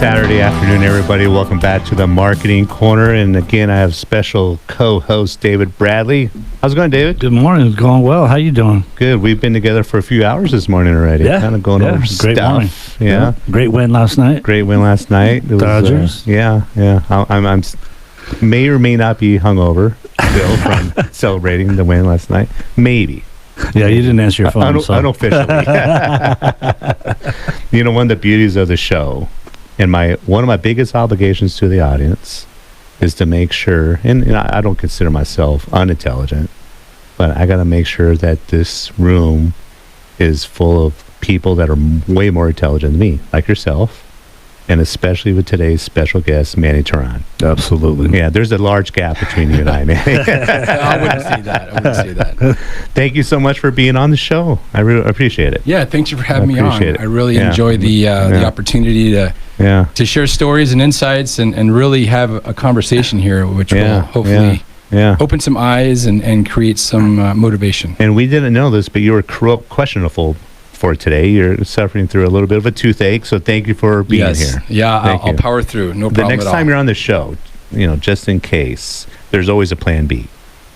Saturday afternoon, everybody. Welcome back to the Marketing Corner. And again, I have special co-host David Bradley. How's it going, David? Good morning. It's going well. How you doing? Good. We've been together for a few hours this morning already. Yeah. Kind of going over Great stuff. morning. Yeah. Great win last night. Great win last night. It was, Dodgers. yeah. I'm may or may not be hungover still from celebrating the win last night. Maybe. Yeah, you didn't answer your phone. So. Unofficially. You know, one of the beauties of the show, and one of my biggest obligations to the audience, is to make sure, and I don't consider myself unintelligent, but I got to make sure that this room is full of people that are way more intelligent than me, like yourself, and especially with today's special guest, Manny Teran. Absolutely. Yeah, there's a large gap between you and I, Manny. I wouldn't say that. Thank you so much for being on the show. I really appreciate it. Yeah, thanks for having me on. It. I really enjoy the opportunity to share stories and insights and really have a conversation here, which will hopefully open some eyes and create some motivation. And we didn't know this, but you were questionable for today. You're suffering through a little bit of a toothache, so thank you for being here. Yeah, I'll power through. No problem. The next time you're on the show, just in case, there's always a plan B.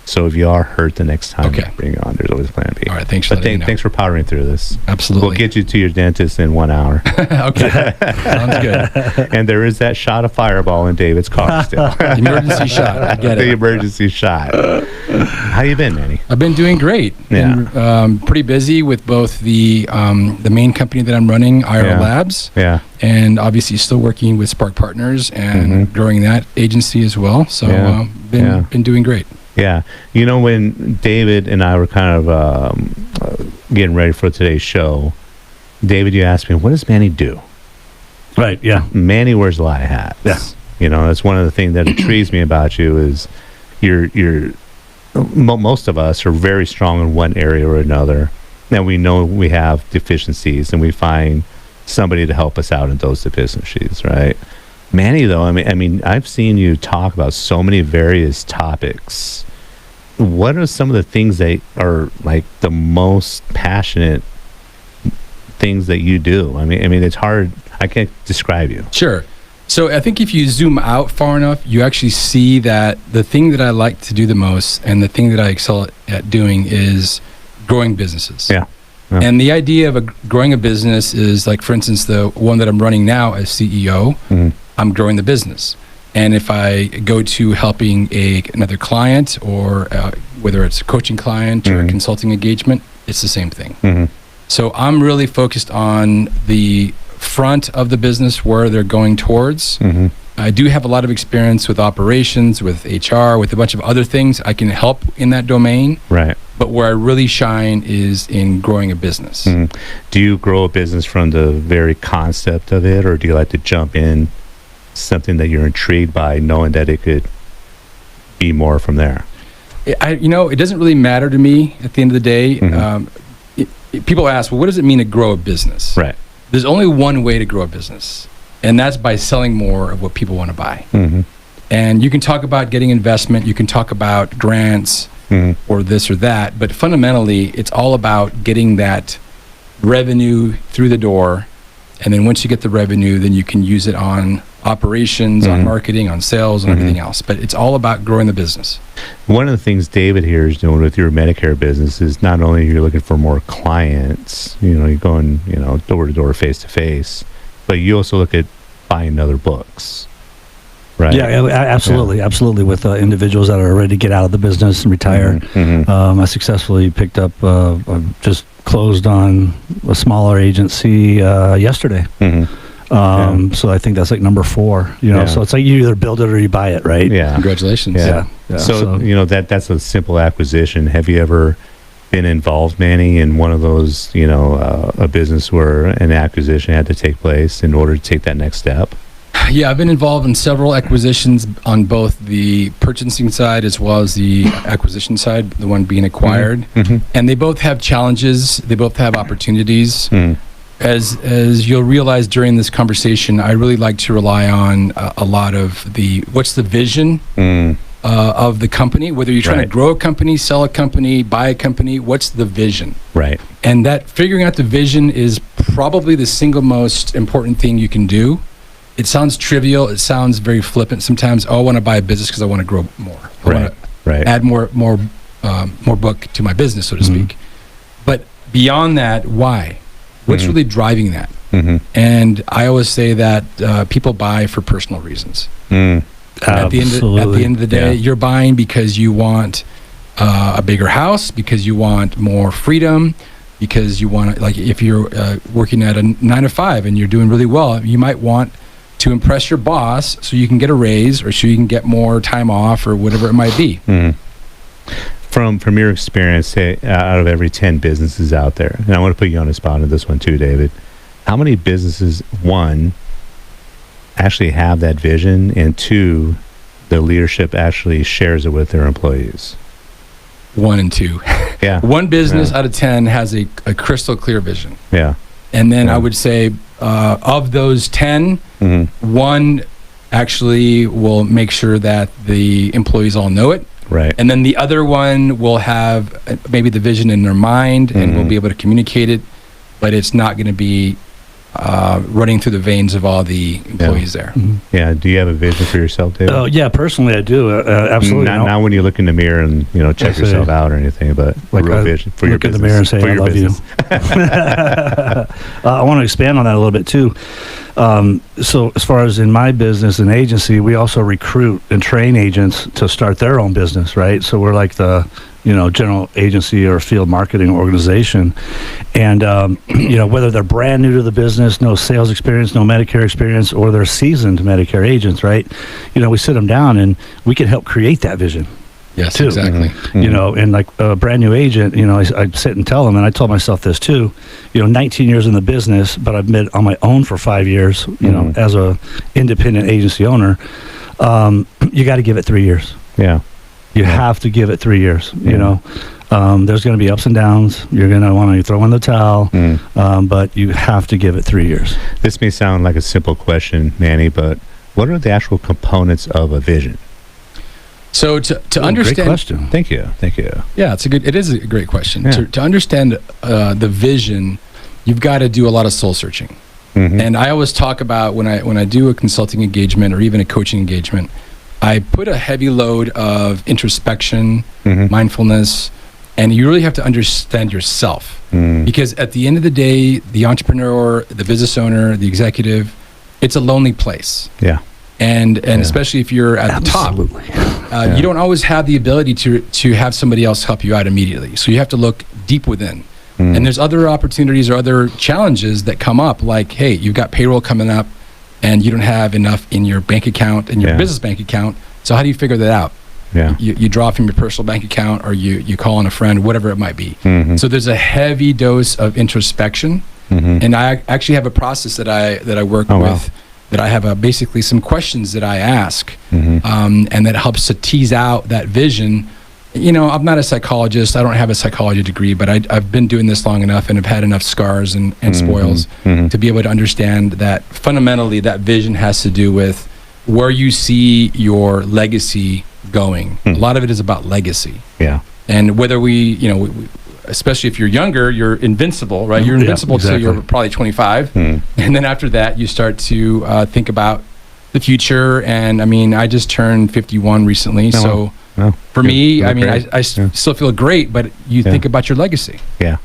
So if you are hurt the next time you bring it on, there's always a plan B. All right, thanks for thanks for powering through this. Absolutely. We'll get you to your dentist in 1 hour. Okay, sounds good. And there is that shot of Fireball in David's car still. Emergency shot. I get it. The emergency shot. How you been, Manny? I've been doing great. Yeah. Been, pretty busy with both the main company that I'm running, IR Labs. Yeah. And obviously still working with Spark Partners and growing that agency as well. So been doing great. Yeah. You know, when David and I were kind of getting ready for today's show, David, you asked me, what does Manny do? Right, yeah. Manny wears a lot of hats. Yeah. You know, that's one of the things that intrigues me about you is most of us are very strong in one area or another. And we know we have deficiencies, and we find somebody to help us out in those deficiencies, right? Manny, though, I mean, I've seen you talk about so many various topics. What are some of the things that are like the most passionate things that you do? I mean, it's hard. I can't describe you. Sure. So I think if you zoom out far enough, you actually see that the thing that I like to do the most and the thing that I excel at doing is growing businesses. Yeah. And the idea of growing a business is like, for instance, the one that I'm running now as CEO, I'm growing the business. And if I go to helping another client or whether it's a coaching client or a consulting engagement, it's the same thing. So I'm really focused on the front of the business where they're going towards. I do have a lot of experience with operations, with HR, with a bunch of other things. I can help in that domain. Right. But where I really shine is in growing a business. Do you grow a business from the very concept of it, or do you like to jump in something that you're intrigued by, knowing that it could be more from there? It doesn't really matter to me at the end of the day. People ask, well, what does it mean to grow a business? Right. There's only one way to grow a business, and that's by selling more of what people want to buy. And you can talk about getting investment, you can talk about grants or this or that, but fundamentally, it's all about getting that revenue through the door. And then once you get the revenue, then you can use it on operations, on marketing, on sales, and everything else. But it's all about growing the business. One of the things David here is doing with your Medicare business is not only you're looking for more clients, you're going, door to door, face to face, but you also look at buying other books. Right. Yeah, absolutely. With individuals that are ready to get out of the business and retire. I successfully picked up, just closed on a smaller agency yesterday. So I think that's like number 4. So it's like you either build it or you buy it, right? Yeah. Congratulations. Yeah. So that's a simple acquisition. Have you ever been involved, Manny, in one of those, a business where an acquisition had to take place in order to take that next step? Yeah, I've been involved in several acquisitions on both the purchasing side as well as the acquisition side, the one being acquired. And they both have challenges. They both have opportunities. As you'll realize during this conversation, I really like to rely on a lot of what's the vision of the company, whether you're trying to grow a company, sell a company, buy a company, what's the vision? Right. And that figuring out the vision is probably the single most important thing you can do. it sounds trivial. It sounds very flippant sometimes. Oh, I want to buy a business because I want to grow more. I want to add more book to my business, so to speak. But beyond that, why? What's really driving that? And I always say that people buy for personal reasons. At the end of the day, you're buying because you want a bigger house, because you want more freedom, because you want, like, if you're working at a 9 to 5 and you're doing really well, you might want to impress your boss so you can get a raise or so you can get more time off or whatever it might be. From your experience, say, out of every 10 businesses out there, and I want to put you on the spot on this one too, David, how many businesses, one, actually have that vision, and two, the leadership actually shares it with their employees? 1 and 2. Yeah. One business out of 10 has a crystal clear vision. Yeah. And then I would say of those 10, one actually will make sure that the employees all know it. Right. And then the other one will have maybe the vision in their mind and will be able to communicate it, but it's not going to be running through the veins of all the employees there. Yeah. Do you have a vision for yourself, David? Oh, yeah, personally I do. Absolutely. Not when you look in the mirror and, check yourself out or anything, but like real vision for your business. Look in the mirror and say, I love you. I want to expand on that a little bit too. So as far as in my business and agency, we also recruit and train agents to start their own business, right? So we're like the, general agency or field marketing organization. And, whether they're brand new to the business, no sales experience, no Medicare experience, or they're seasoned Medicare agents, right? We sit them down and we can help create that vision. Yes, too. exactly. And like a brand new agent, I sit and tell them, and I told myself this too, 19 years in the business, but I've been on my own for 5 years, as a independent agency owner. You got to give it 3 years. Yeah. You have to give it 3 years, there's going to be ups and downs. You're going to want to throw in the towel, but you have to give it 3 years. This may sound like a simple question, Manny, but what are the actual components of a vision? So to understand, great question. Thank you. Yeah, it is a great question. Yeah. To understand the vision, you've got to do a lot of soul searching. And I always talk about when I do a consulting engagement or even a coaching engagement, I put a heavy load of introspection, mindfulness, and you really have to understand yourself. Because at the end of the day, the entrepreneur, the business owner, the executive, it's a lonely place. Yeah. And especially if you're at Absolutely. the top, you don't always have the ability to have somebody else help you out immediately. So you have to look deep within. And there's other opportunities or other challenges that come up, like, hey, you've got payroll coming up and you don't have enough in your bank account, in your business bank account. So how do you figure that out? Yeah. You draw from your personal bank account, or you call on a friend, whatever it might be. So there's a heavy dose of introspection. And I actually have a process that I work with. Wow. That I have basically some questions that I ask, and that helps to tease out that vision. I'm not a psychologist. I don't have a psychology degree, but I've been doing this long enough and have had enough scars and spoils to be able to understand that fundamentally that vision has to do with where you see your legacy going. A lot of it is about legacy. Yeah. And whether especially if you're younger, you're invincible, right? You're invincible until you're probably 25. And then after that, you start to think about the future. And I mean, I just turned 51 recently. For me, I mean, I still feel great, but you think about your legacy. Yeah.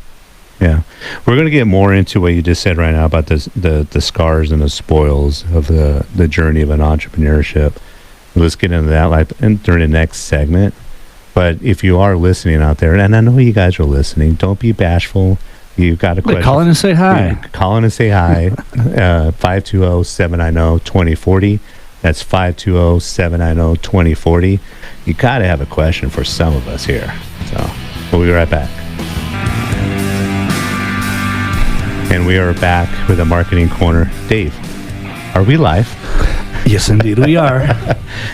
We're going to get more into what you just said right now about the scars and the spoils of the journey of an entrepreneurship. Let's get into that during the next segment. But if you are listening out there, and I know you guys are listening, don't be bashful. You've got a question. Call in and say hi. Yeah, call in and say hi. 520-790-2040. That's 520-790-2040. You got to have a question for some of us here. So we'll be right back. And we are back with a marketing corner. Dave, are we live? Yes, indeed we are.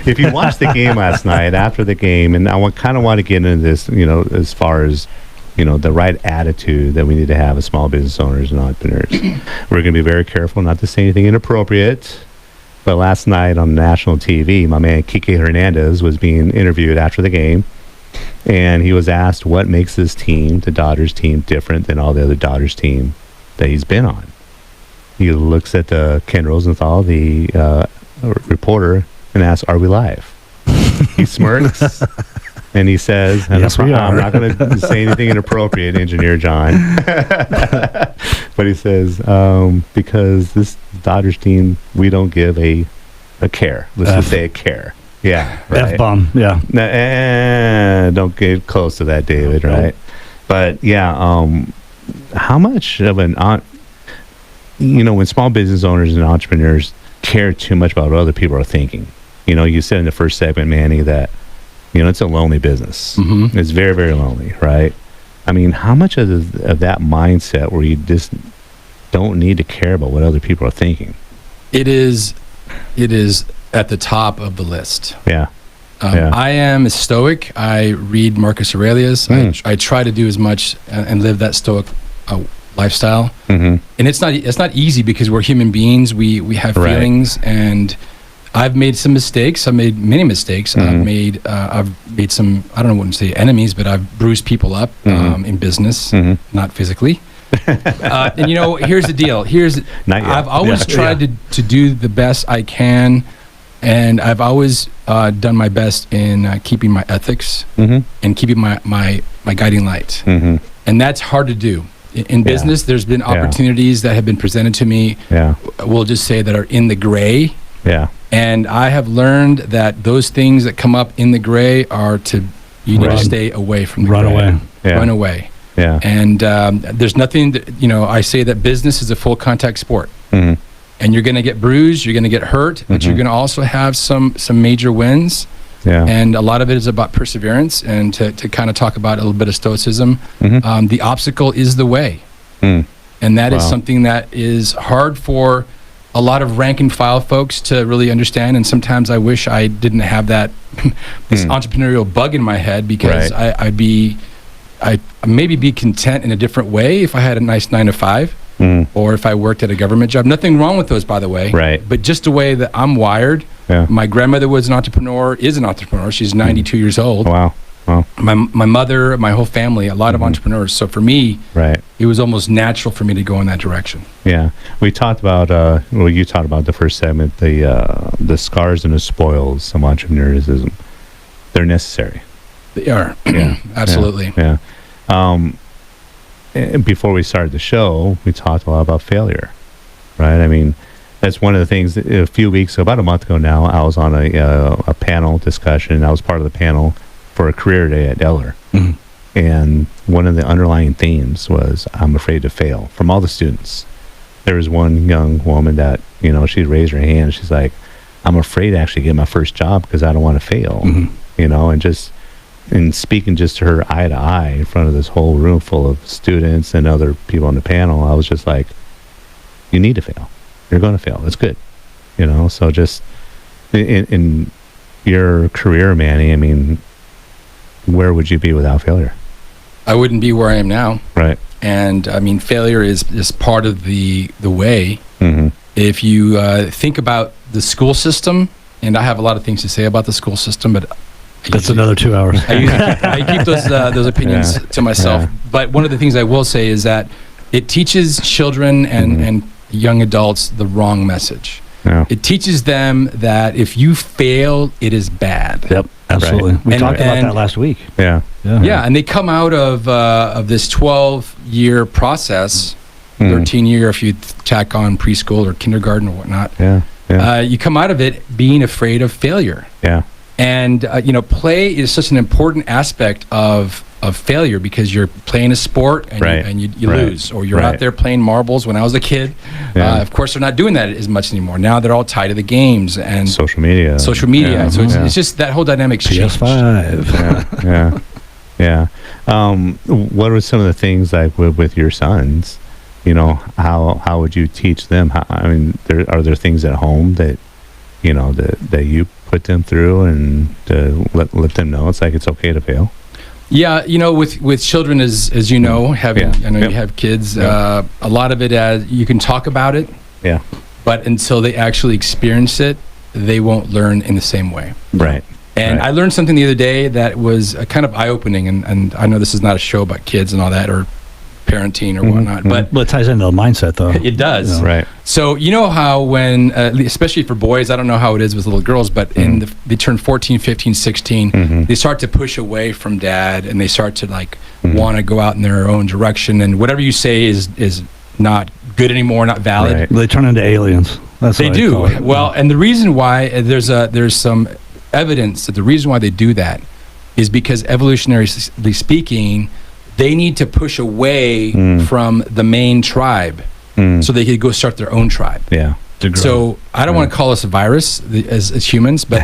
If you watched the game last night, after the game, and I kind of want to get into this, as far as, the right attitude that we need to have as small business owners and entrepreneurs. We're going to be very careful not to say anything inappropriate. But last night on national TV, my man Kike Hernandez was being interviewed after the game. And he was asked what makes this team, the Dodgers team, different than all the other Dodgers team that he's been on. he looks at Ken Rosenthal, the reporter, and asks, "Are we live?" He smirks. And he says, Yes, we I'm are. not going to say anything inappropriate, Engineer John. But he says, because this Dodgers team, we don't give a care. Let's just say a care. Yeah. Right. F-bomb, yeah. Don't get close to that, David, right? But yeah, how much of when small business owners and entrepreneurs care too much about what other people are thinking? You said in the first segment, Manny, that it's a lonely business. Mm-hmm. It's very, very lonely, right? I mean, how much of that mindset where you just don't need to care about what other people are thinking? It is at the top of the list. Yeah. I am a stoic. I read Marcus Aurelius. I try to do as much and live that stoic lifestyle. Mm-hmm. And it's not easy because we're human beings. We have feelings, and I've made some mistakes. I've made many mistakes. Mm-hmm. I've made some, I don't want to say enemies, but I've bruised people up in business, not physically. And here's the deal. I've always tried to do the best I can, and I've always done my best in keeping my ethics and keeping my guiding light. Mm-hmm. And that's hard to do. In business, there's been opportunities that have been presented to me, we'll just say, that are in the gray. Yeah. And I have learned that those things that come up in the gray you need to stay away from the gray. Run away. Yeah. And there's nothing I say that business is a full contact sport. Mm-hmm. And you're going to get bruised, you're going to get hurt, but you're going to also have some major wins. Yeah. And a lot of it is about perseverance, and to kind of talk about a little bit of stoicism. The obstacle is the way. And that is something that is hard for a lot of rank and file folks to really understand. And sometimes I wish I didn't have that this entrepreneurial bug in my head, because I'd maybe be content in a different way if I had a nice 9-to-5. Or if I worked at a government job. Nothing wrong with those, by the way. Right. But just the way that I'm wired. Yeah. My grandmother is an entrepreneur. She's 92 years old. Wow. My mother, my whole family, a lot of entrepreneurs. So for me, it was almost natural for me to go in that direction. Yeah. We talked about, you talked about the first segment, the scars and the spoils of entrepreneurism. They're necessary. They are. Yeah. Absolutely. Yeah. And before we started the show, we talked a lot about failure, right? I mean, that's one of the things. A few weeks ago, about a month ago now, I was on a panel discussion. I was part of the panel for a career day at Eller. And one of the underlying themes was, I'm afraid to fail, from all the students. There was one young woman that, she raised her hand. She's like, I'm afraid to actually get my first job because I don't want to fail, and speaking just to her eye to eye in front of this whole room full of students and other people on the panel, I was just like, you need to fail. You're going to fail. It's good. So just in your career, Manny, I mean, where would you be without failure? I wouldn't be where I am now. Right. And I mean, failure is part of the way. If you think about the school system, and I have a lot of things to say about the school system, but that's another 2 hours. I keep those opinions to myself. Yeah. But one of the things I will say is that it teaches children and young adults the wrong message. Yeah. It teaches them that if you fail, it is bad. Yep, absolutely. We talked about that last week. Yeah. And they come out of this 12-year process, 13-year if you tack on preschool or kindergarten or whatnot. You come out of it being afraid of failure. Yeah. And play is such an important aspect of failure, because you're playing a sport and you lose, or you're out there playing marbles. When I was a kid, of course they're not doing that as much anymore. Now they're all tied to the games and social media. Yeah. So it's just that whole dynamic's changed. PS5. Yeah. What are some of the things like with your sons? How would you teach them? Are there things at home that that you put them through and to let them know it's like it's okay to fail? Yeah, with children, as you know, you have kids. A lot of it, you can talk about it. Yeah. But until they actually experience it, they won't learn in the same way. Right. And I learned something the other day that was kind of eye-opening. And I know this is not a show about kids and all that, or parenting or whatnot. But Well, it ties into the mindset, though. it does. Yeah. Right. So you know how when, especially for boys, I don't know how it is with little girls, but they turn 14, 15, 16, they start to push away from dad, and they start to like want to go out in their own direction, and whatever you say is not good anymore, not valid. Right. They turn into aliens. That's They what I do. call it. Well, and the reason why there's some evidence that the reason why they do that is because evolutionarily speaking, they need to push away from the main tribe so they could go start their own tribe. Yeah. To grow. So I don't want to call us a virus as humans, but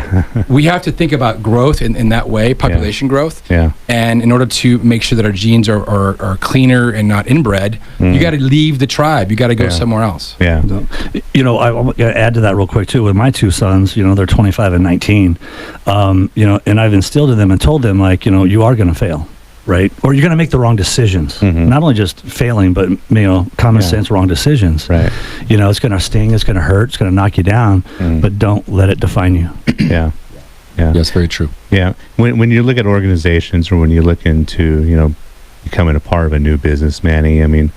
we have to think about growth in that way, population growth. Yeah. And in order to make sure that our genes are cleaner and not inbred, you got to leave the tribe. You got to go somewhere else. Yeah. You know, I want to add to that real quick too. With my two sons, you know, they're 25 and 19. You know, and I've instilled in them and told them, like, you know, you are going to fail, right? Or you're going to make the wrong decisions. Not only just failing, but, you know, common sense wrong decisions. Right. You know, it's going to sting, it's going to hurt, it's going to knock you down, but don't let it define you. Yeah. Yeah. Yes, very true. Yeah. When you look at organizations, or when you look into, you know, becoming a part of a new business, Manny, I mean,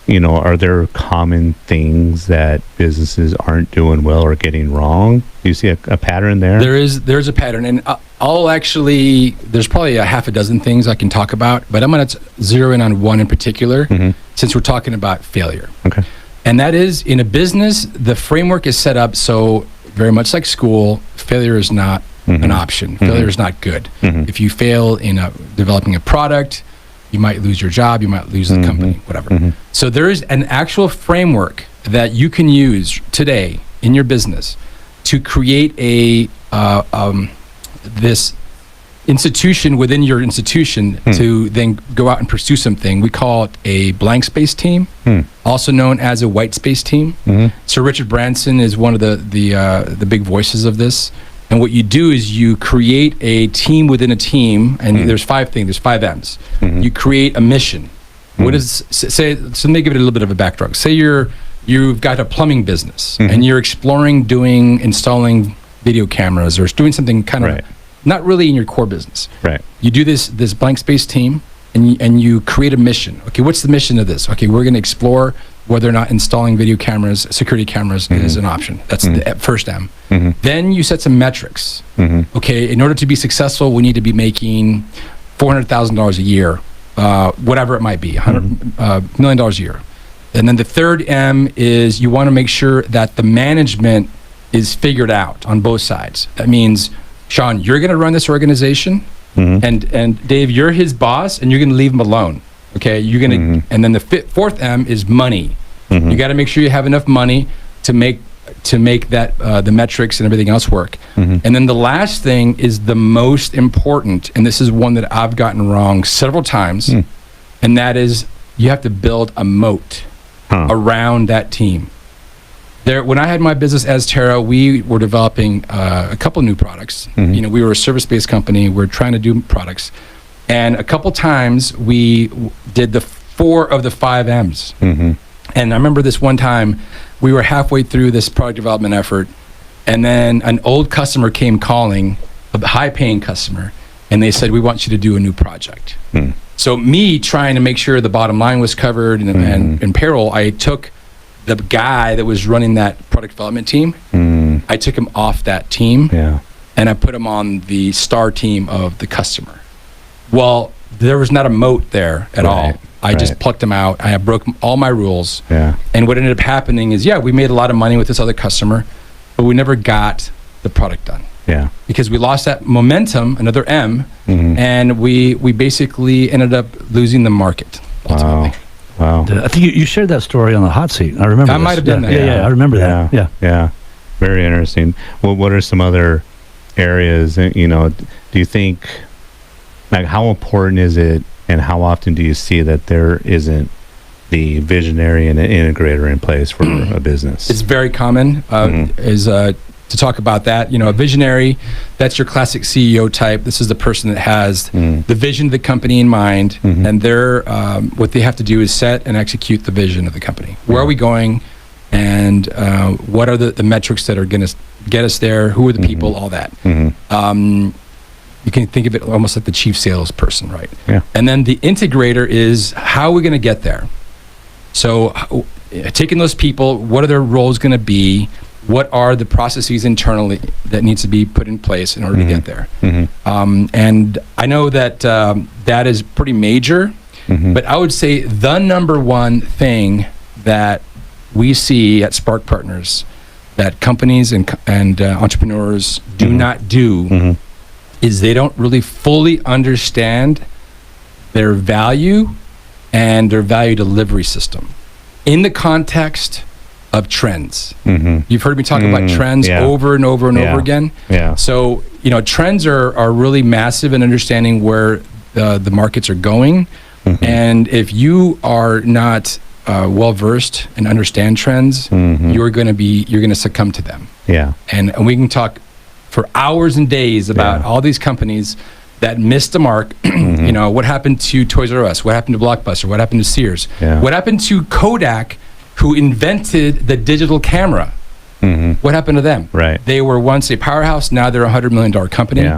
you know, are there common things that businesses aren't doing well or getting wrong? Do you see a pattern there? There's a pattern, and I'll actually, there's probably a half a dozen things I can talk about, but I'm going to zero in on one in particular, since we're talking about failure. Okay. And that is, in a business, the framework is set up so, very much like school, failure is not an option. Failure is not good. If you fail in developing a product, you might lose your job, you might lose the company, whatever. So there is an actual framework that you can use today in your business to create this institution within your institution to then go out and pursue something. We call it a blank space team, also known as a white space team. So Richard Branson is one of the big voices of this. And what you do is you create a team within a team, and there's 5 things, there's 5 M's. You create a mission. What is, say, so let me give it a little bit of a backdrop. Say you've got a plumbing business, and you're exploring installing video cameras, or doing something kind of not really in your core business. Right. You do this blank space team, and you create a mission. Okay, what's the mission of this? Okay, we're going to explore whether or not installing video cameras, security cameras, is an option. That's the first M. Then you set some metrics. Okay, in order to be successful, we need to be making $400,000 a year, whatever it might be, $100 million a year. And then the third M is you want to make sure that the management is figured out on both sides. That means, Shawn, you're going to run this organization, and Dave, you're his boss, and you're going to leave him alone. Okay, you're gonna, and then the fourth M is money. You got to make sure you have enough money to make that the metrics and everything else work. And then the last thing is the most important, and this is one that I've gotten wrong several times, and that is you have to build a moat around that team. When I had my business as Terra, we were developing a couple new products. You know, we were a service-based company. We're trying to do products. And a couple times we did the 4 of the 5 M's. And I remember this one time we were halfway through this product development effort, and then an old customer came calling, a high-paying customer, and they said, we want you to do a new project. So me trying to make sure the bottom line was covered and payroll, I took the guy that was running that product development team, I took him off that team, and I put him on the star team of the customer. Well, there was not a moat there at all. I just plucked them out. I broke all my rules. And what ended up happening is, we made a lot of money with this other customer, but we never got the product done. Because we lost that momentum, another M, and we basically ended up losing the market ultimately. Wow. I think you shared that story on the hot seat. I remember. I might have done that. Yeah, I remember that. Yeah. Very interesting. Well, what are some other areas? You know, do you think? Like, how important is it, and how often do you see that there isn't the visionary and an integrator in place for a business? It's very common to talk about that. You know, a visionary, that's your classic CEO type. This is the person that has the vision of the company in mind, and they're what they have to do is set and execute the vision of the company. Where are we going, and what are the metrics that are going to get us there? Who are the people? All that. you can think of it almost like the chief salesperson, right? Yeah. And then the integrator is, how are we going to get there? So taking those people, what are their roles going to be? What are the processes internally that needs to be put in place in order to get there? And I know that that is pretty major, but I would say the number one thing that we see at Spark Partners that companies and entrepreneurs do not do is they don't really fully understand their value and their value delivery system in the context of trends. You've heard me talk about trends over and over and over again. So, trends are really massive in understanding where the markets are going. And if you are not well versed and understand trends, you're going to succumb to them. And we can talk for hours and days about all these companies that missed the mark. What happened to Toys R Us? What happened to Blockbuster? What happened to Sears? What happened to Kodak, who invented the digital camera? What happened to them? Right. They were once a powerhouse. Now they're a $100 million company.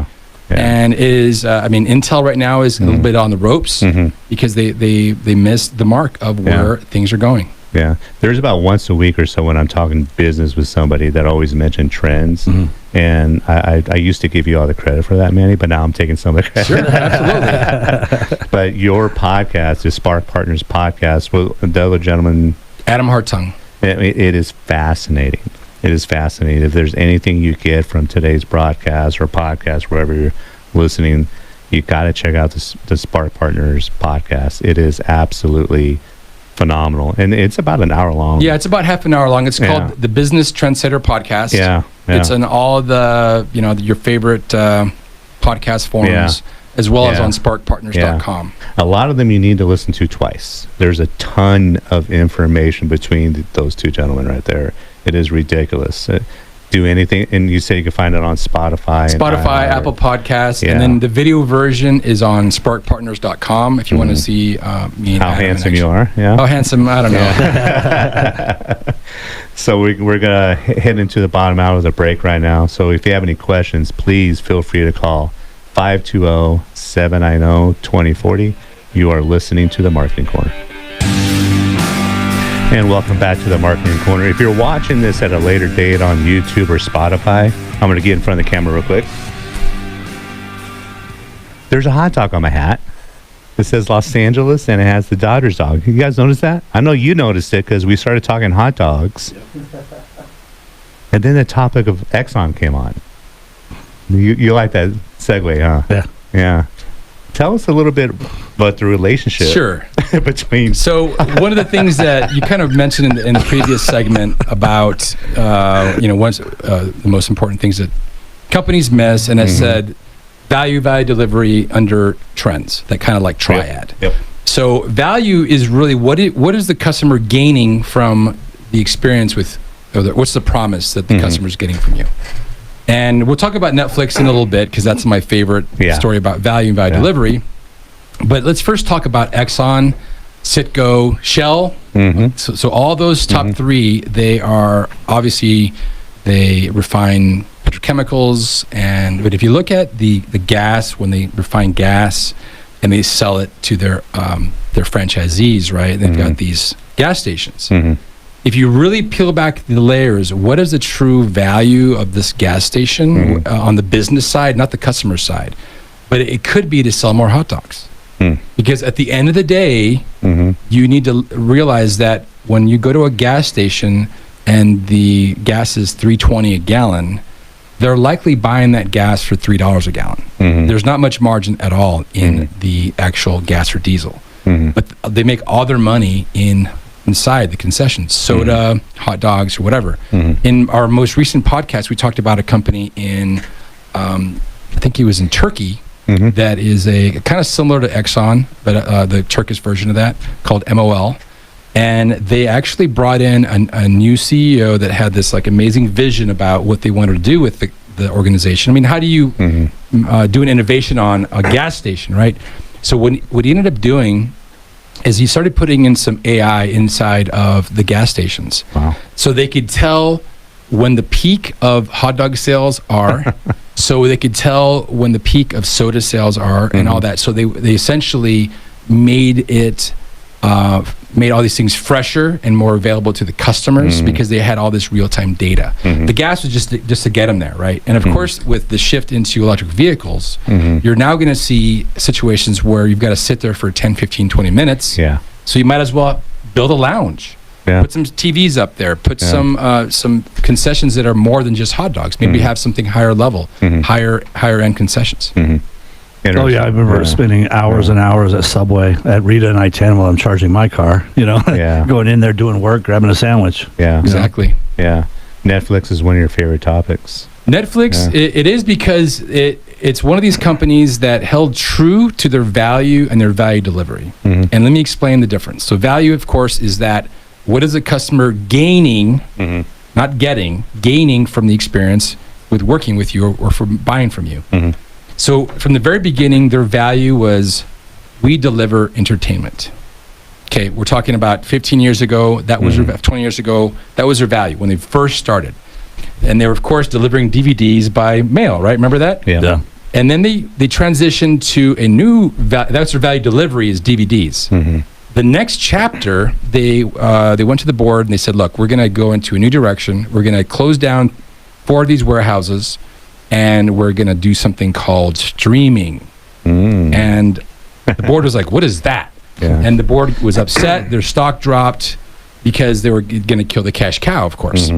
And Intel right now is a little bit on the ropes because they missed the mark of where things are going. There's about once a week or so when I'm talking business with somebody that always mention trends. And I used to give you all the credit for that, Manny, but now I'm taking some of the credit. Sure, absolutely. But your podcast, the Spark Partners podcast, well, the other gentleman, Adam Hartung. It is fascinating. It is fascinating. If there's anything you get from today's broadcast or podcast, wherever you're listening, you got to check out the Spark Partners podcast. It is absolutely phenomenal, and it's about an hour long. It's about half an hour long. It's called the Business Trendsetter Podcast. It's on all the your favorite podcast forums, as well as on sparkpartners.com. A lot of them you need to listen to twice. There's a ton of information between those two gentlemen right there. It is ridiculous. Do anything, and you say you can find it on Spotify, Apple Podcasts, and then the video version is on sparkpartners.com if you want to see me and how Adam handsome you are. How handsome, I don't know. So we're gonna head into the bottom hour of the break right now. So if you have any questions, please feel free to call 520-790-2040. You are listening to the Marketing Corner. And welcome back to the Marketing Corner. If you're watching this at a later date on YouTube or Spotify, I'm going to get in front of the camera real quick. There's a hot dog on my hat. It says Los Angeles, and it has the Dodgers dog. You guys notice that? I know you noticed it because we started talking hot dogs. And then the topic of Exxon came on. You like that segue, huh? Yeah. Tell us a little bit about the relationship between... So one of the things that you kind of mentioned in the previous segment about, the most important things that companies miss, and I said value delivery under trends, that kind of like triad. So value is really what is the customer gaining from the experience with, what's the promise that the customer is getting from you? And we'll talk about Netflix in a little bit because that's my favorite story about value and value delivery. But let's first talk about Exxon, Citgo, Shell. So all those top three, they are obviously, they refine petrochemicals. But if you look at the gas, when they refine gas and they sell it to their franchisees, right? They've got these gas stations. If you really peel back the layers, what is the true value of this gas station on the business side, not the customer side? But it could be to sell more hot dogs. Because at the end of the day, you need to realize that when you go to a gas station and the gas is $3.20 a gallon, they're likely buying that gas for $3 a gallon. There's not much margin at all in the actual gas or diesel. But they make all their money inside the concessions, soda, hot dogs, or whatever. In our most recent podcast, we talked about a company in, I think it was in Turkey, that is a kind of similar to Exxon, but the Turkish version of that, called MOL. And they actually brought in a new CEO that had this like amazing vision about what they wanted to do with the organization. I mean, how do you do an innovation on a gas station, right? So what he ended up doing is he started putting in some AI inside of the gas stations. So they could tell when the peak of hot dog sales are so they could tell when the peak of soda sales are and all that. So they essentially made it made all these things fresher and more available to the customers because they had all this real-time data. The gas was just to get them there, right? And of course, with the shift into electric vehicles, you're now going to see situations where you've got to sit there for 10, 15, 20 minutes. Yeah. So you might as well build a lounge. Yeah. Put some TVs up there. Put some concessions that are more than just hot dogs. Maybe have something higher level, higher end concessions. Oh yeah, I remember spending hours and hours at Subway at Rita and I-10 while I'm charging my car. Going in there doing work, grabbing a sandwich. Yeah. Exactly. Yeah. Netflix is one of your favorite topics. Netflix, it is because it's one of these companies that held true to their value and their value delivery. And let me explain the difference. So value, of course, is that what is the customer gaining, not getting, gaining from the experience with working with you or from buying from you. So from the very beginning, their value was we deliver entertainment. Okay, we're talking about 15 years ago, that was 20 years ago, that was their value when they first started. And they were, of course, delivering DVDs by mail, right? Remember that? Yeah. And then they transitioned to a new, that's their value delivery is DVDs. The next chapter, they went to the board and they said, look, we're going to go into a new direction. We're going to close down 4 of these warehouses and we're going to do something called streaming. And the board was like, what is that? And the board was upset. Their stock dropped because they were going to kill the cash cow, of course.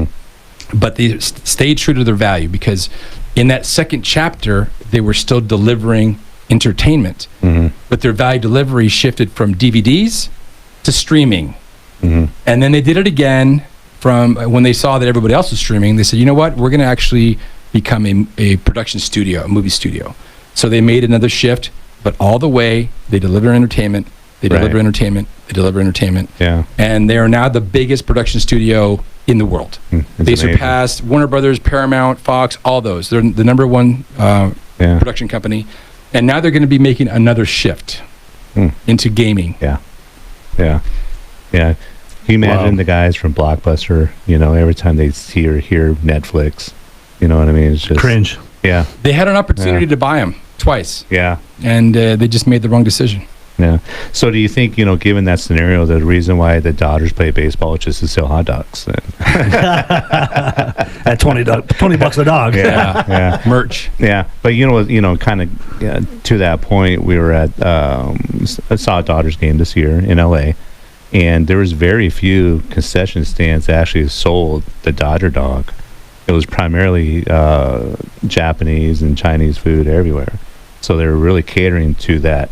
But they stayed true to their value because in that second chapter, they were still delivering entertainment. But their value delivery shifted from DVDs to streaming. And then they did it again from when they saw that everybody else was streaming. They said, you know what? We're going to actually become a production studio, a movie studio. So they made another shift, but all the way they deliver entertainment, they deliver entertainment, they deliver entertainment. And they are now the biggest production studio in the world. They surpassed Warner Brothers, Paramount, Fox, all those. They're the number one production company. And now they're going to be making another shift into gaming. Can you imagine the guys from Blockbuster, every time they see or hear Netflix, you know what I mean? It's just cringe. Yeah. They had an opportunity to buy them twice. Yeah. And they just made the wrong decision. Yeah. So do you think, given that scenario, the reason why the Dodgers play baseball is just to sell hot dogs? Then? At $20 a dog. Yeah. Merch. Yeah. But kind of to that point, we were at I saw a Dodgers game this year in LA, and there was very few concession stands that actually sold the Dodger dog. It was primarily Japanese and Chinese food everywhere. So they were really catering to that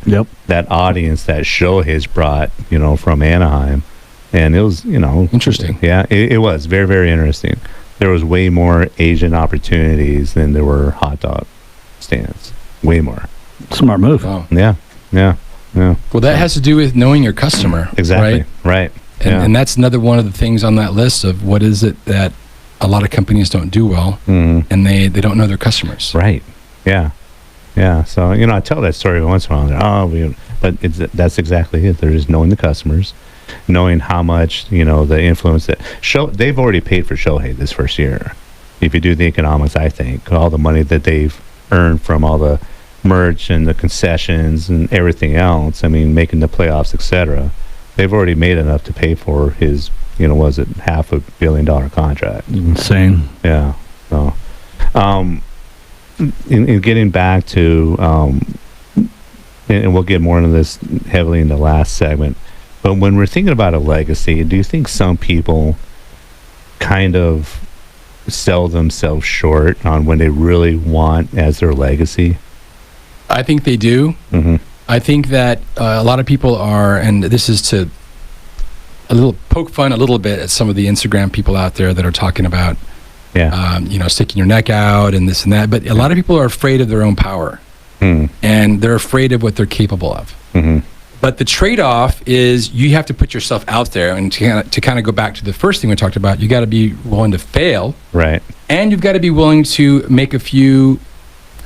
audience that Shohei's brought, from Anaheim. And it was, interesting. Yeah, it was very, very interesting. There was way more Asian opportunities than there were hot dog stands. Way more. Smart move. Wow. Yeah. Well, that has to do with knowing your customer. Exactly. Right. And that's another one of the things on that list of what is it that a lot of companies don't do well, and they don't know their customers. Right. Yeah. So I tell that story once in a while. But that's exactly it. They're just knowing the customers, knowing how much the influence that they've already paid for Shohei this first year. If you do the economics, I think all the money that they've earned from all the merch and the concessions and everything else. I mean, making the playoffs, etc. They've already made enough to pay for his. Was it $500 million contract? Insane. Yeah. So, in getting back to, and we'll get more into this heavily in the last segment, but when we're thinking about a legacy, do you think some people kind of sell themselves short on when they really want as their legacy? I think they do. I think that a lot of people are, and this is to poke fun a little bit at some of the Instagram people out there that are talking about, sticking your neck out and this and that. But a lot of people are afraid of their own power, and they're afraid of what they're capable of. But the trade-off is you have to put yourself out there, and to kind of go back to the first thing we talked about, you got to be willing to fail, right? And you've got to be willing to make a few,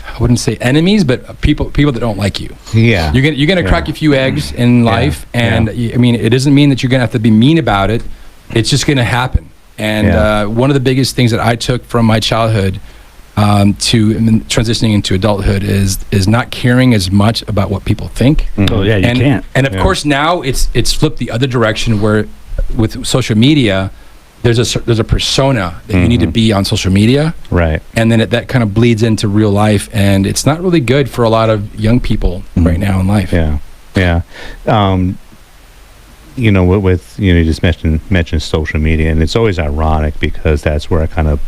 I wouldn't say enemies, but people that don't like you. Yeah, you're gonna crack a few eggs in life, and I mean, it doesn't mean that you're gonna have to be mean about it. It's just gonna happen. And one of the biggest things that I took from my childhood transitioning into adulthood is not caring as much about what people think. Oh yeah, you can't. And of course now it's flipped the other direction, where with social media, there's a persona that you need to be on social media, Right. and then that kind of bleeds into real life, and it's not really good for a lot of young people right now in life. Yeah. Yeah. You know, with you just mentioned social media, and it's always ironic because that's where I kind of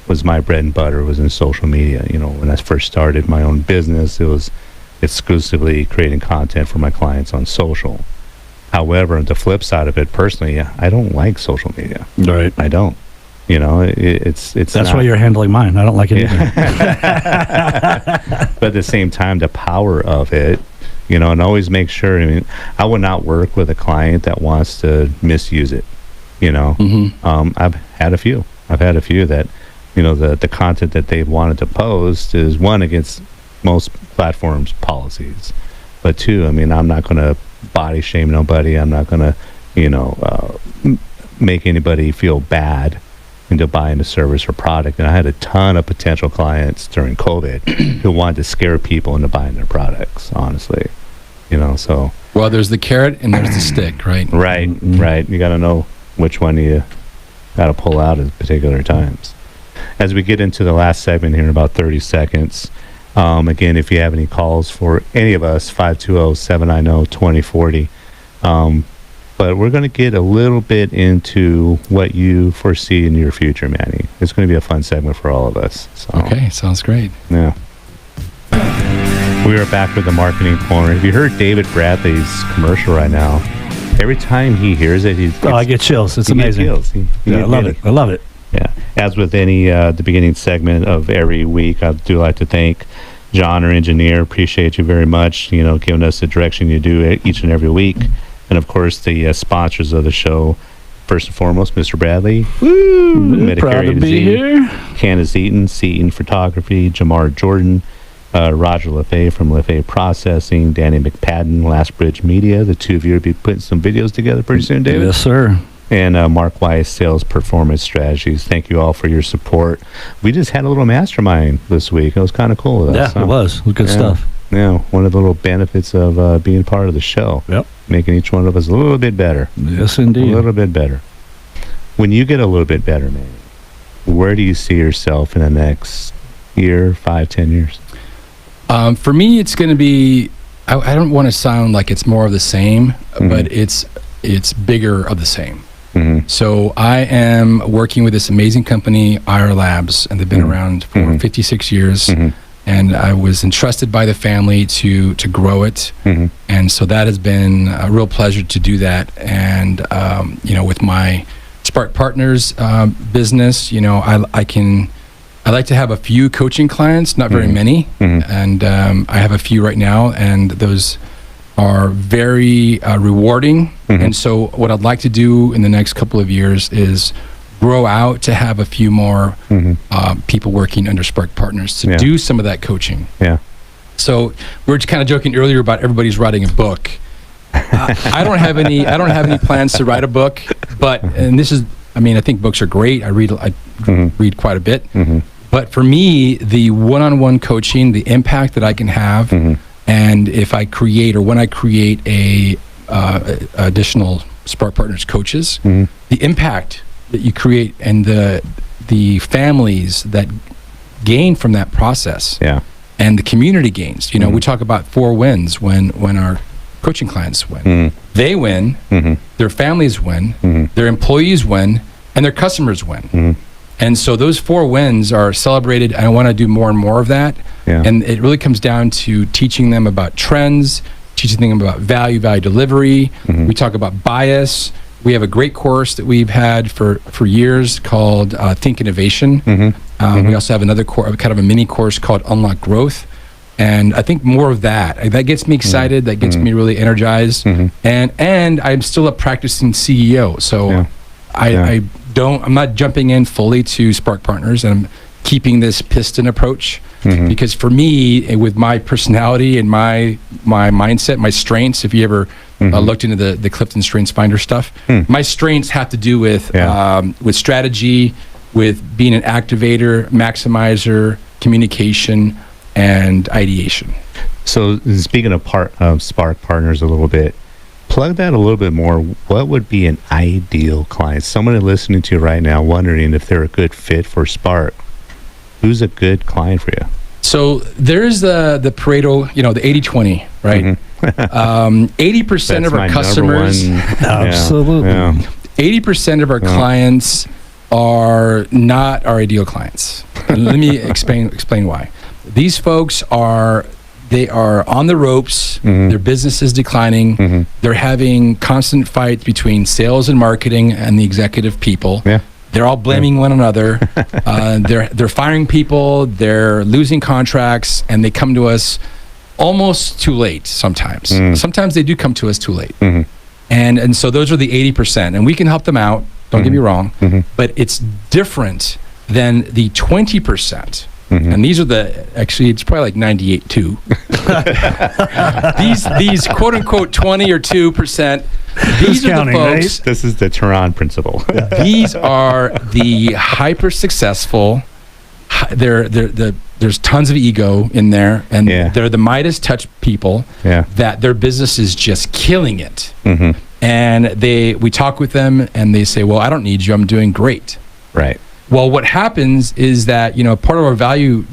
was my bread and butter, was in social media. You know, when I first started my own business, it was exclusively creating content for my clients on social. However, the flip side of it, personally, I don't like social media. Right. I don't. You know, it's That's not, why you're handling mine. I don't like it either. but at the same time, the power of it, you know, and always make sure. I mean, I would not work with a client that wants to misuse it. You know, I've had a few that, you know, the content that they've wanted to post is, one, against most platforms' policies, but two, I mean, I'm not going to body shame nobody. I'm not going to, you know, make anybody feel bad into buying a service or product. And I had a ton of potential clients during COVID who wanted to scare people into buying their products, honestly. You know, so. Well, there's the carrot and there's the stick, right? Right, right. You got to know which one you got to pull out at particular times. As we get into the last segment here in about 30 seconds, again, if you have any calls for any of us, 520-790-2040. But we're going to get a little bit into what you foresee in your future, Manny. It's going to be a fun segment for all of us. So, Okay, sounds great. yeah. We are back with the Marketing Corner. Have you heard David Bradley's commercial right now? Every time he hears it, I get chills. It's amazing. I I love it. I love it. Yeah. As with any the beginning segment of every week, I do like to thank John, our engineer. Appreciate you very much, you know, giving us the direction you do each and every week. And of course, the sponsors of the show. First and foremost, Mr. Bradley. Woo! Medicare Proud to A to be Z. here. Candace Eaton, Eaton Photography, Jamar Jordan, Roger LaFay from LaFay Processing, Danny McPadden, Last Bridge Media. The two of you will be putting some videos together pretty soon, David. Yes, sir. And Mark Weiss, Sales Performance Strategies. Thank you all for your support. We just had a little mastermind this week. It was kind of cool with us. Yeah, it was. It was good stuff. Yeah, one of the little benefits of being part of the show. Yep. Making each one of us a little bit better. Yes, A indeed. little bit better. When you get a little bit better, man, where do you see yourself in the next year, 5, 10 years? For me, it's going to be, I don't want to sound like it's more of the same, but it's bigger of the same. So I am working with this amazing company, IR Labs, and they've been around for 56 years. And I was entrusted by the family to grow it. And so that has been a real pleasure to do that. And, you know, with my Spark Partners business, you know, I like to have a few coaching clients, not very many. And I have a few right now, and those are very rewarding. And so what I'd like to do in the next couple of years is grow out to have a few more people working under Spark Partners to do some of that coaching. Yeah. So we were just kind of joking earlier about everybody's writing a book. I don't have any plans to write a book, and this is, I mean, I think books are great. I read quite a bit. But for me, the one-on-one coaching, the impact that I can have, and if I create, or when I create additional Spark Partners coaches, the impact that you create and the families that gain from that process, and the community gains. You know, we talk about 4 wins when our coaching clients win. They win, their families win, their employees win, and their customers win. And so those 4 wins are celebrated, and I want to do more and more of that. And it really comes down to teaching them about trends, teaching them about value delivery. We talk about bias. We have a great course that we've had for years called Think Innovation. We also have another kind of a mini course called Unlock Growth. And I think more of that gets me excited. That gets me really energized. And I'm still a practicing CEO. So I'm not jumping in fully to Spark Partners, and I'm keeping this piston approach, because for me, with my personality and my mindset, my strengths, if you ever looked into the Clifton Strengths Finder stuff, my strengths have to do with strategy, with being an activator, maximizer, communication, and ideation. So speaking of Spark Partners a little bit, plug that a little bit more. What would be an ideal client? Someone listening to you right now wondering if they're a good fit for Spark. Who's a good client for you? So there's the Pareto, the 80-20, right? Mm-hmm. 80% of our customers, Absolutely. Yeah. 80% of our clients are not our ideal clients. And let me explain why. These folks are on the ropes. Mm-hmm. Their business is declining. Mm-hmm. They're having constant fights between sales and marketing and the executive people. Yeah. They're all blaming one another. They're firing people. They're losing contracts, and they come to us almost too late sometimes. Mm. Sometimes they do come to us too late. Mm-hmm. And so those are the 80%, and we can help them out. Don't get me wrong, but it's different than the 20%. And these are it's probably like 98 too. these quote unquote 20 or 2%. These are the folks. This is the Teran principle. These are the hyper successful. There's tons of ego in there, and they're the Midas touch people. That their business is just killing it. Mm-hmm. And we talk with them, and they say, "Well, I don't need you. I'm doing great." Right. Well, what happens is that part of our value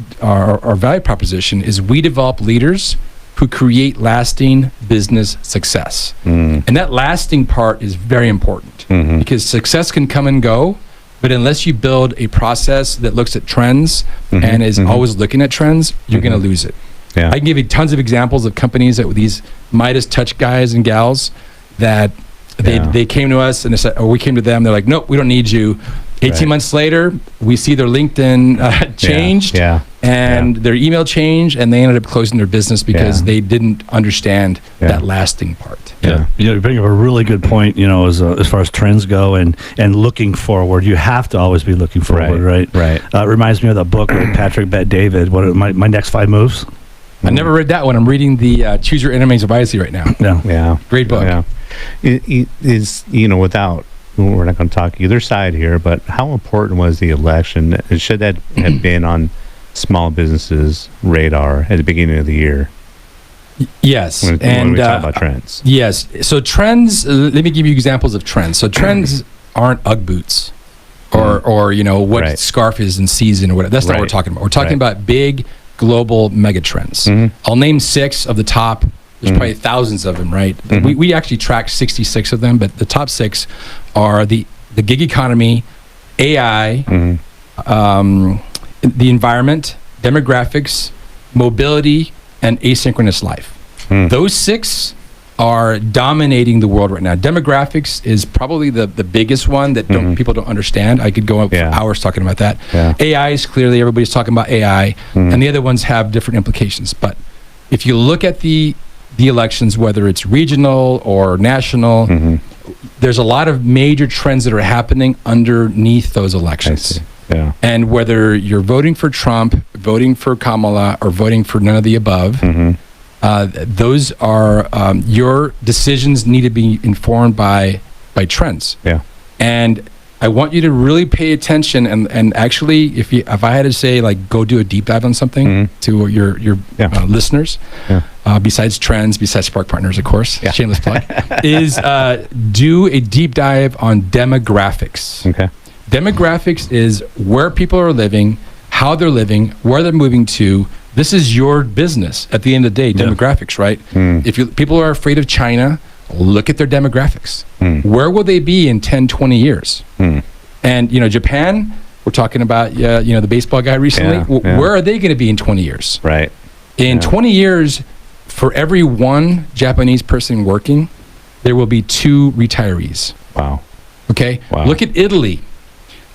proposition is we develop leaders who create lasting business success, and that lasting part is very important because success can come and go, but unless you build a process that looks at trends and is always looking at trends, you're going to lose it. Yeah. I can give you tons of examples of companies that these Midas touch guys and gals that they came to us and they said, or we came to them. They're like, nope, we don't need you. 18 months later, we see their LinkedIn changed and their email changed, and they ended up closing their business because they didn't understand that lasting part. Yeah, you bring up a really good point. As far as trends go, and looking forward, you have to always be looking forward, right? Right. It reminds me of that book with Patrick Bet-David. What are my next 5 moves? I never read that one. I'm reading the Choose Your Enemies wisely right now. Yeah. Great book. Yeah. It is, without, we're not going to talk either side here, but how important was the election? Should that have been on small businesses' radar at the beginning of the year? Yes. When we talk about trends. Yes. So trends, let me give you examples of trends. So trends aren't Ugg boots or what scarf is in season or whatever. That's not what we're talking about. We're talking about big global mega trends. I'll name 6 of the top. There's probably thousands of them, right? We actually track 66 of them, but the top 6 are the gig economy, AI, the environment, demographics, mobility, and asynchronous life. Those 6 are dominating the world right now. Demographics is probably the biggest one that people don't understand. I could go up for hours talking about that. AI is clearly, everybody's talking about AI, and the other ones have different implications. But if you look at the elections, whether it's regional or national, there's a lot of major trends that are happening underneath those elections. Yeah. And whether you're voting for Trump, voting for Kamala, or voting for none of the above, those are your decisions need to be informed by trends. Yeah. And I want you to really pay attention and actually, if I had to say, like, go do a deep dive on something to your listeners, besides trends, besides Spark Partners, of course, shameless plug, is do a deep dive on demographics. Okay. Demographics is where people are living, how they're living, where they're moving to. This is your business at the end of the day, demographics, right? If people are afraid of China, look at their demographics. Where will they be in 10, 20 years? And, Japan, we're talking about, the baseball guy recently. Where are they going to be in 20 years? Right. In 20 years, for every one Japanese person working, there will be 2 retirees. Wow. Okay? Wow. Look at Italy.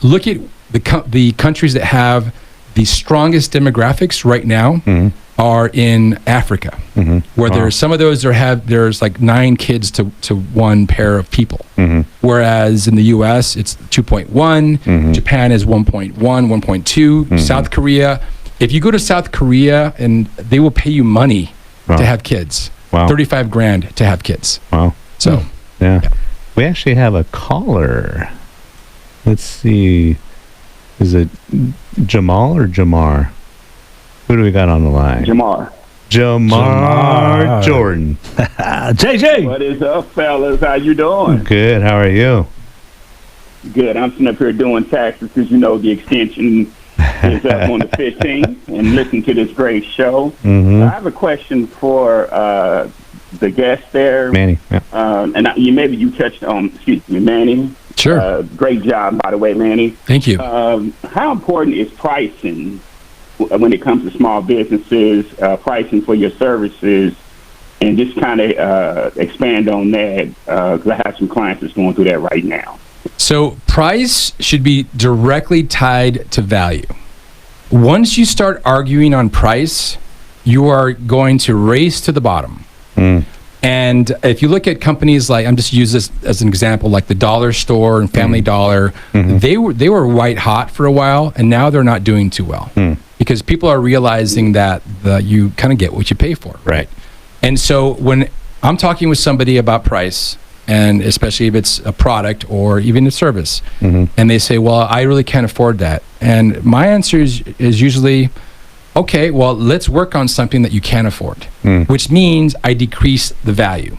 Look at the countries that have the strongest demographics right now are in Africa, where there's some of those there's like 9 kids to 1 pair of people, whereas in the U.S. it's 2.1, Japan is 1.1, 1.2, South Korea. If you go to South Korea, and they will pay you money to have kids, $35,000 to have kids. Wow. So we actually have a caller. Let's see, is it Jamal or Jamar? Who do we got on the line? Jamar. Jamar Jordan. JJ. What is up, fellas? How you doing? Good. How are you? Good. I'm sitting up here doing taxes because you know the extension is up on the 15th and listen to this great show. Mm-hmm. I have a question for the guest there. Manny. Yeah. Maybe you touched on, Manny. Sure. Great job, by the way, Manny. Thank you. How important is pricing when it comes to small businesses, pricing for your services, and just kind of expand on that, because I have some clients that's going through that right now. So price should be directly tied to value. Once you start arguing on price, you are going to race to the bottom. And if you look at companies like, I'm just use this as an example, like the Dollar Store and Family Dollar, they were white hot for a while, and now they're not doing too well because people are realizing that you kind of get what you pay for. Right. And so when I'm talking with somebody about price, and especially if it's a product or even a service, and they say, well, I really can't afford that. And my answer is usually, okay, well, let's work on something that you can afford, which means I decrease the value.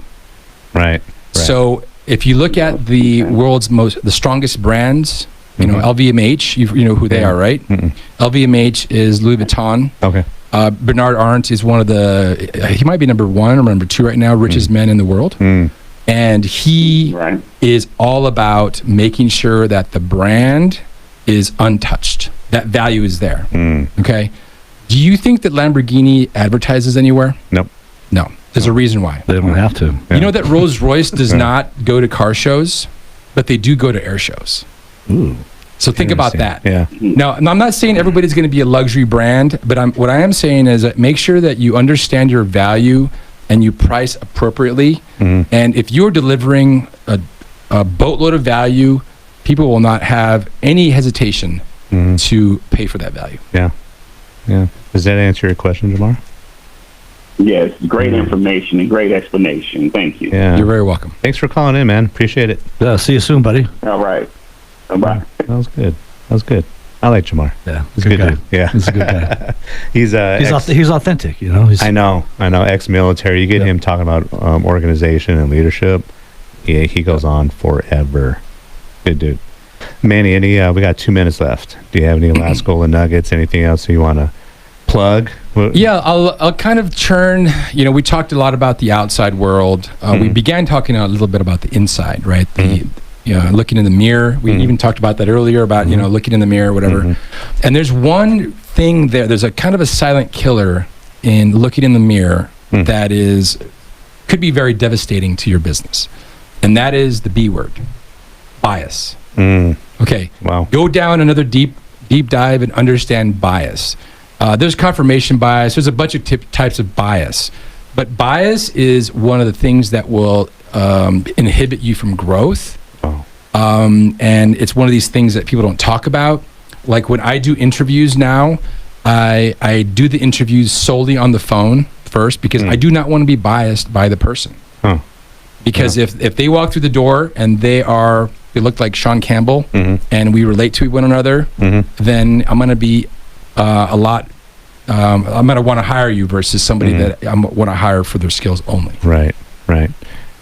Right. So if you look at the world's the strongest brands, you know, LVMH, you know who they are, right? LVMH is Louis Vuitton. Okay. Bernard Arnault is one of he might be number 1 or number 2 right now, richest man in the world. And he is all about making sure that the brand is untouched. That value is there. Okay. Do you think that Lamborghini advertises anywhere? Nope. No. There's a reason why. They don't have to. You know that Rolls-Royce does not go to car shows, but they do go to air shows. Ooh. So think about that. Yeah. Now, I'm not saying everybody's going to be a luxury brand, but what I am saying is that make sure that you understand your value and you price appropriately. And if you're delivering a boatload of value, people will not have any hesitation to pay for that value. Yeah. Does that answer your question, Jamar? Yes, great information and great explanation. Thank you. Yeah. You're very welcome. Thanks for calling in, man. Appreciate it. Yeah, see you soon, buddy. All right. Bye-bye. That was good. I like Jamar. Yeah, He's good a good guy. dude. Yeah. He's a good guy. he's He's authentic, you know. I know. Ex-military. You get him talking about organization and leadership. Yeah, he goes on forever. Good dude. Manny, we got 2 minutes left. Do you have any last golden nuggets? Anything else you want to plug? Yeah, I'll kind of churn. You know, we talked a lot about the outside world. We began talking a little bit about the inside, right? Looking in the mirror. We even talked about that earlier about, looking in the mirror, whatever. And there's one thing there. There's a kind of a silent killer in looking in the mirror that could be very devastating to your business. And that is the B word, bias. Okay. Wow. Go down another deep dive and understand bias. There's confirmation bias. There's a bunch of types of bias. But bias is one of the things that will inhibit you from growth. And it's one of these things that people don't talk about. Like when I do interviews now, I do the interviews solely on the phone first because I do not want to be biased by the person. Because if they walk through the door and they look like Shawn Campbell and we relate to one another, then I'm going to be I'm going to want to hire you versus somebody that I want to hire for their skills only. Right.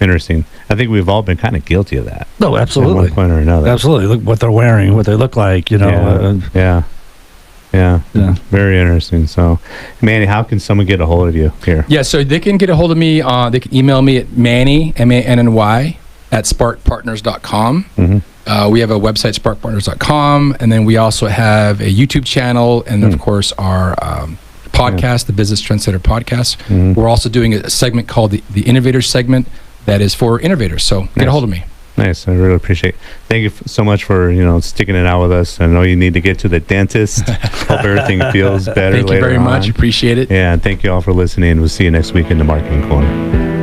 Interesting. I think we've all been kind of guilty of that. No, absolutely. At one point or another. Absolutely. Look what they're wearing, what they look like, you know. Yeah. Very interesting. So, Manny, how can someone get a hold of you here? Yeah, so they can get a hold of me. They can email me at Manny, MANNY, at sparkpartners.com. We have a website, sparkpartners.com. And then we also have a YouTube channel and, of course, our podcast, the Business Trendsetter Podcast. We're also doing a segment called the Innovator segment that is for innovators. So get a hold of me. Nice. I really appreciate it. Thank you so much for, sticking it out with us. I know you need to get to the dentist. Hope everything feels better. Thank you very much. Appreciate it. Yeah. And thank you all for listening. We'll see you next week in the Marketing Corner.